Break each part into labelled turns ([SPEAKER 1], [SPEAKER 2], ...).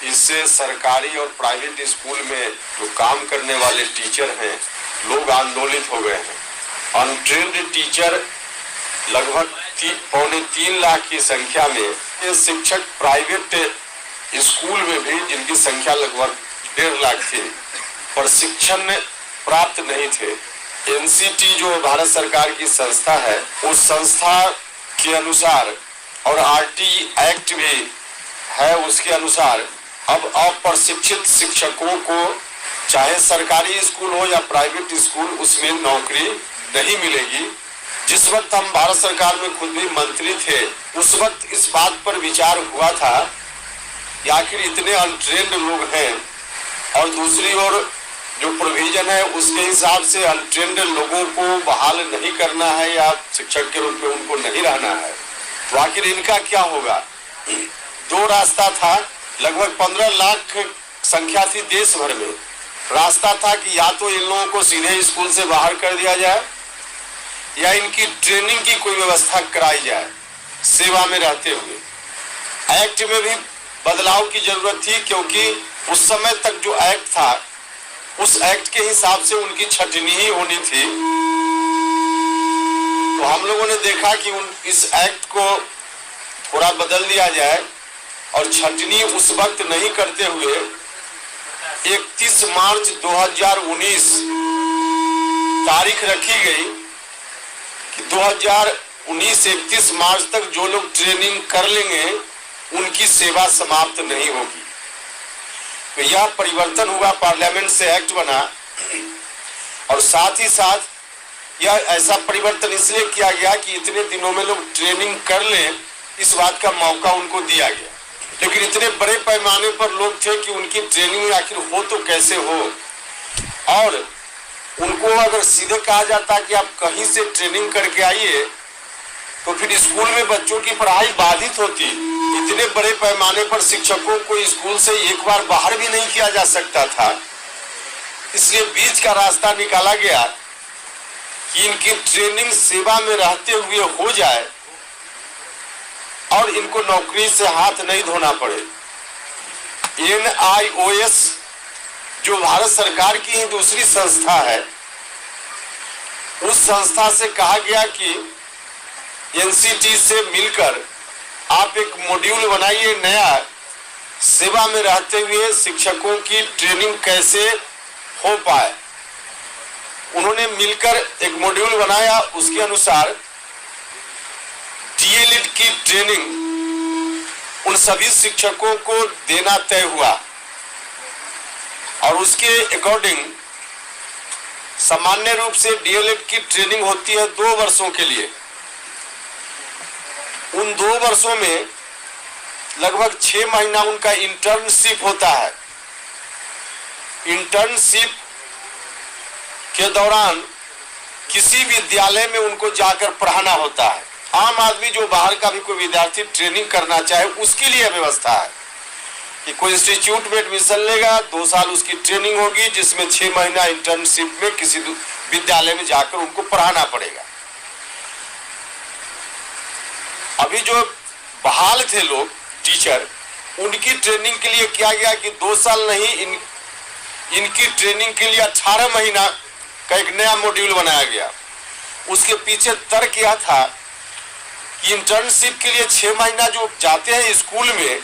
[SPEAKER 1] इससे सरकारी और प्राइवेट स्कूल में जो काम करने वाले टीचर हैं, लोग आंदोलित हो गए हैं। अनट्रेन्ड टीचर लगभग 3.25 लाख की संख्या में, ये शिक्षक प्राइवेट स्कूल में भी जिनकी संख्या लगभग 1.5 लाख थी, प्रशिक्षण प्राप्त नहीं थे। एनसीटी जो भारत सरकार की संस्था है, उस संस्था के अनुसार और आरटी एक्ट भी है, उसके अनुसार अब अप्रशिक्षित शिक्षकों को चाहे सरकारी स्कूल हो या प्राइवेट स्कूल, उसमें नौकरी नहीं मिलेगी। जिस वक्त हम भारत सरकार में खुद भी मंत्री थे, उस वक्त इस बात पर विचार हुआ था कि आखिर इतने अनट्रेन्ड लोग हैं और दूसरी ओर जो प्रोविजन है उसके हिसाब से अनट्रेन्ड लोगों को बहाल नहीं करना है या शिक्षक के रूप में उनको नहीं रहना है, तो आखिर इनका क्या होगा। 2 रास्ता था। लगभग 15 लाख संख्या थी देश भर में। रास्ता था कि या तो इन लोगों को सीधे स्कूल से बाहर कर दिया जाए या इनकी ट्रेनिंग की कोई व्यवस्था कराई जाए सेवा में रहते हुए। एक्ट में भी बदलाव की जरूरत थी, क्योंकि उस समय तक जो एक्ट था उस एक्ट के हिसाब से उनकी छटनी ही होनी थी। तो हम लोगों ने देखा कि इस एक्ट को थोड़ा बदल दिया जाए और छटनी उस वक्त नहीं करते हुए 31 मार्च 2019 तारीख रखी गई कि 2019 31 मार्च तक जो लोग ट्रेनिंग कर लेंगे उनकी सेवा समाप्त नहीं होगी। तो यह परिवर्तन हुआ, पार्लियामेंट से एक्ट बना और साथ ही साथ यह ऐसा परिवर्तन इसलिए किया गया कि इतने दिनों में लोग ट्रेनिंग कर लें, इस बात का मौका उनको दिया गया। लेकिन इतने बड़े पैमाने पर लोग थे कि उनकी ट्रेनिंग आखिर हो तो कैसे हो, और उनको अगर सीधे कहा जाता कि आप कहीं से ट्रेनिंग करके आइए तो फिर स्कूल में बच्चों की पढ़ाई बाधित होती। इतने बड़े पैमाने पर शिक्षकों को स्कूल से एक बार बाहर भी नहीं किया जा सकता था। इसलिए बीच का रास्ता निकाला गया कि इनकी ट्रेनिंग सेवा में रहते हुए हो जाए और इनको नौकरी से हाथ नहीं धोना पड़े। NIOS जो भारत सरकार की ही दूसरी संस्था है, उस संस्था से कहा गया कि एनसीटी से मिलकर आप एक मॉड्यूल बनाइए नया, सेवा में रहते हुए शिक्षकों की ट्रेनिंग कैसे हो पाए। उन्होंने मिलकर एक मॉड्यूल बनाया, उसके अनुसार DLED की ट्रेनिंग उन सभी शिक्षकों को देना तय हुआ और उसके अकॉर्डिंग सामान्य रूप से DLED की ट्रेनिंग होती है 2 वर्षों के लिए। उन 2 वर्षों में लगभग 6 महीना उनका इंटर्नशिप होता है। इंटर्नशिप के दौरान किसी विद्यालय में उनको जाकर पढ़ाना होता है। आम आदमी जो बाहर का भी कोई विद्यार्थी ट्रेनिंग करना चाहे उसके लिए व्यवस्था है कि कोई इंस्टीट्यूट में एडमिशन लेगा, 2 साल उसकी ट्रेनिंग होगी, जिसमें 6 महीना इंटर्नशिप में किसी विद्यालय में जाकर उनको पढ़ाना पड़ेगा। अभी जो बहाल थे लोग टीचर, उनकी ट्रेनिंग के लिए किया गया कि 2 साल नहीं, इनकी ट्रेनिंग के लिए 18 महीना का एक नया मॉड्यूल बनाया गया। उसके पीछे तर्क यह था कि इंटर्नशिप के लिए 6 महीना जो जाते हैं स्कूल में,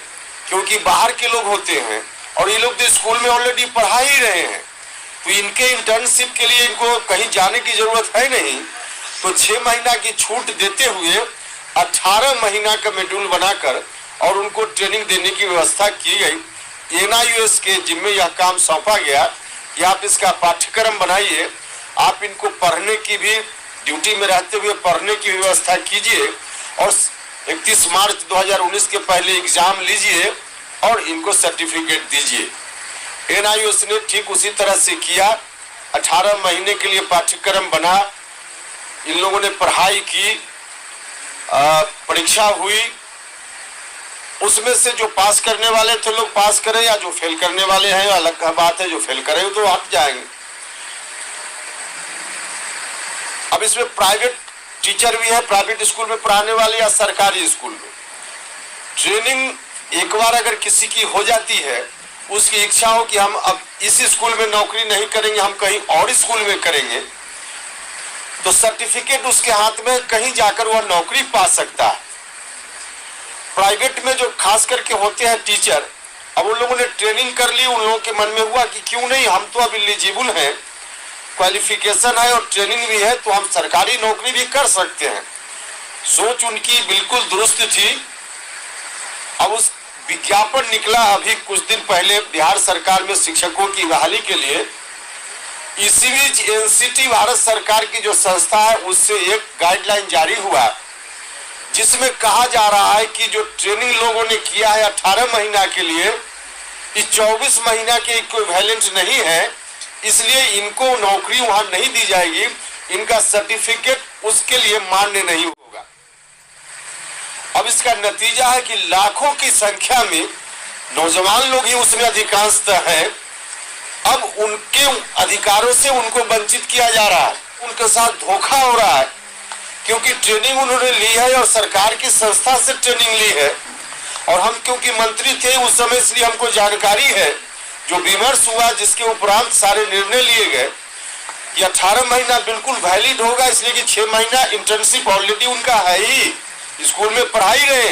[SPEAKER 1] क्योंकि बाहर के लोग होते हैं और ये लोग तो स्कूल में ऑलरेडी पढ़ा ही रहे हैं, तो इनके इंटर्नशिप के लिए इनको कहीं जाने की जरूरत है नहीं। तो 6 महीना की छूट देते हुए 18 महीना का मॉड्यूल बनाकर और उनको ट्रेनिंग देने की व्यवस्था की गई। NIOS के जिम्मे यह काम सौंपा गया कि आप इसका पाठ्यक्रम बनाइए, आप इनको पढ़ने की भी ड्यूटी में रहते हुए पढ़ने की व्यवस्था कीजिए और 31 मार्च 2019 के पहले एग्जाम लीजिए और इनको सर्टिफिकेट दीजिए। NIOS ने ठीक उसी तरह से किया। 18 महीने के लिए पाठ्यक्रम बना, इन लोगों ने पढ़ाई की, परीक्षा हुई, उसमें से जो पास करने वाले थे लोग पास करें या जो फेल करने वाले हैं अलग बात है, जो फेल करें तो हट जाएंगे। अब इसमें प्राइवेट टीचर भी है, प्राइवेट स्कूल में पढ़ाने वाले या सरकारी स्कूल में। ट्रेनिंग एक बार अगर किसी की हो जाती है, उसकी इच्छा हो कि हम अब इस स्कूल में नौकरी नहीं करेंगे, हम कहीं और स्कूल में करेंगे, तो सर्टिफिकेट उसके हाथ में कहीं जाकर वह नौकरी पा सकता है। प्राइवेट में जो खास करके होते हैं टीचर, अब उन लोगों ने ट्रेनिंग कर ली, उन लोगों के मन में हुआ कि क्यों नहीं, हम तो अब एलिजिबल हैं, क्वालिफिकेशन है और ट्रेनिंग भी है, तो हम सरकारी नौकरी भी कर सकते हैं। सोच उनकी बिल्कुल दुरुस्त थी। अब उस विज्ञापन निकला अभी कुछ दिन पहले बिहार सरकार में शिक्षकों की बहाली के लिए। इसी बीच एनसीटी भारत सरकार की जो संस्था है उससे एक गाइडलाइन जारी हुआ, जिसमें कहा जा रहा है कि जो ट्रेनिंग लोगों ने किया है 18 महीना के लिए, इस 24 महीना के इक्विवेलेंट नहीं है, इसलिए इनको नौकरी वहां नहीं दी जाएगी, इनका सर्टिफिकेट उसके लिए मान्य नहीं होगा। अब इसका नतीजा है कि लाखों की संख्या में नौजवान लोग ही उसमें अधिकांशतः हैं। अब उनके अधिकारों से उनको वंचित किया जा रहा है, उनके साथ धोखा हो रहा है, क्योंकि ट्रेनिंग उन्होंने ली है और सरकार की संस्था से ट्रेनिंग ली है। और हम क्योंकि मंत्री थे उस समय, इसलिए हमको जानकारी है, जो विमर्श हुआ जिसके उपरांत सारे निर्णय लिए गए कि 18 महीना बिल्कुल वैलिड होगा, इसलिए कि 6 महीना इंटर्नशिप ऑलरेडी उनका है ही, स्कूल में पढ़ाई रहे।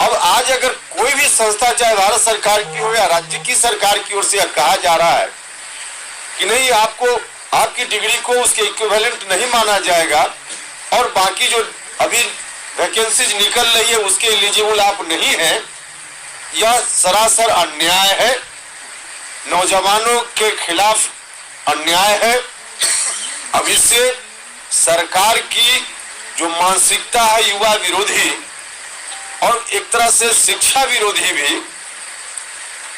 [SPEAKER 1] अब आज अगर कोई भी संस्था, चाहे भारत सरकार की हो या राज्य की सरकार की ओर से कहा जा रहा है कि नहीं, आपको आपकी डिग्री को उसके इक्विवेलेंट नहीं माना जाएगा और बाकी जो अभी वैकेंसीज निकल रही है उसके एलिजिबल आप नहीं हैं, यह सरासर अन्याय है, नौजवानों के खिलाफ अन्याय है। अब इससे सरकार की जो मानसिकता है युवा विरोधी और एक तरह से शिक्षा विरोधी भी,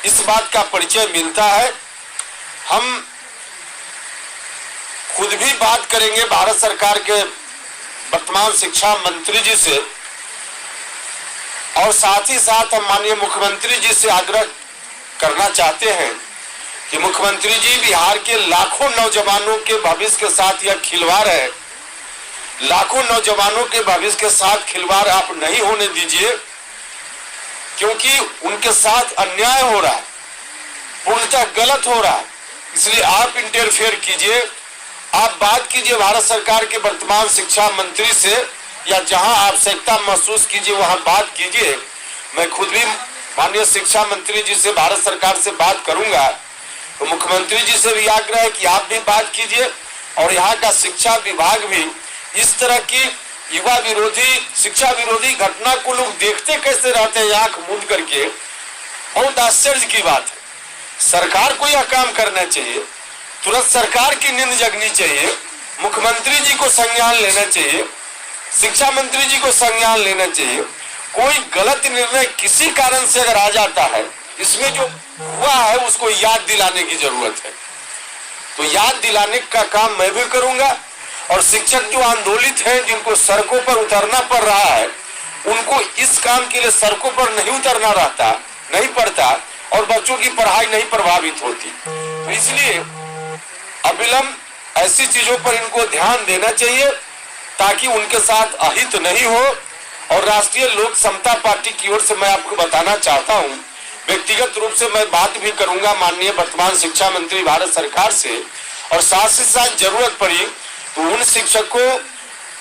[SPEAKER 1] इस बात का परिचय मिलता है। हम खुद भी बात करेंगे भारत सरकार के वर्तमान शिक्षा मंत्री जी से, और साथ ही साथ हम माननीय मुख्यमंत्री जी से आग्रह करना चाहते हैं कि मुख्यमंत्री जी, बिहार के लाखों नौजवानों के भविष्य के साथ यह खिलवाड़ है, लाखों नौजवानों के भविष्य के साथ खिलवाड़ आप नहीं होने दीजिए, क्योंकि उनके साथ अन्याय हो रहा है, पूर्णतः गलत हो रहा है। इसलिए आप इंटरफेयर कीजिए, आप बात कीजिए भारत सरकार के वर्तमान शिक्षा मंत्री से, या जहां आवश्यकता महसूस कीजिए वहां बात कीजिए। मैं खुद भी माननीय शिक्षा मंत्री जी से, भारत सरकार से बात करूंगा, तो मुख्यमंत्री जी से भी आग्रह है कि आप भी बात कीजिए और यहाँ का शिक्षा विभाग भी इस तरह की युवा विरोधी, शिक्षा विरोधी घटना को लोग देखते कैसे रहते हैं आंख मूंद करके, बहुत आश्चर्य की बात है। सरकार को यह काम करना चाहिए, तुरंत सरकार की नींद जगनी चाहिए, मुख्यमंत्री जी को संज्ञान लेना चाहिए, शिक्षा मंत्री जी को संज्ञान लेना चाहिए। कोई गलत निर्णय किसी कारण से अगर आ जाता है, इसमें जो हुआ है उसको याद दिलाने की जरूरत है, तो याद दिलाने का काम मैं भी करूंगा। और शिक्षक जो आंदोलित हैं, जिनको सड़कों पर उतरना पड़ रहा है, उनको इस काम के लिए सड़कों पर नहीं उतरना नहीं पड़ता और बच्चों की पढ़ाई नहीं प्रभावित होती। तो इसलिए अविलंब ऐसी चीजों पर इनको ध्यान देना चाहिए ताकि उनके साथ अहित नहीं हो। और राष्ट्रीय लोक समता पार्टी की ओर से मैं आपको बताना चाहता हूं, व्यक्तिगत रूप से मैं बात भी करूंगा माननीय वर्तमान शिक्षा मंत्री भारत सरकार से, और साथ ही साथ जरूरत पड़ी तो उन शिक्षकों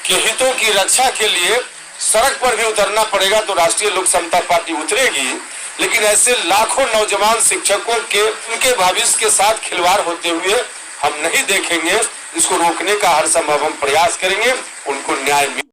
[SPEAKER 1] के हितों की रक्षा के लिए सड़क पर भी उतरना पड़ेगा तो राष्ट्रीय लोक समता पार्टी उतरेगी। लेकिन ऐसे लाखों नौजवान शिक्षकों के, उनके भविष्य के साथ खिलवाड़ होते हुए हम नहीं देखेंगे। इसको रोकने का हर संभव हम प्रयास करेंगे, उनको न्याय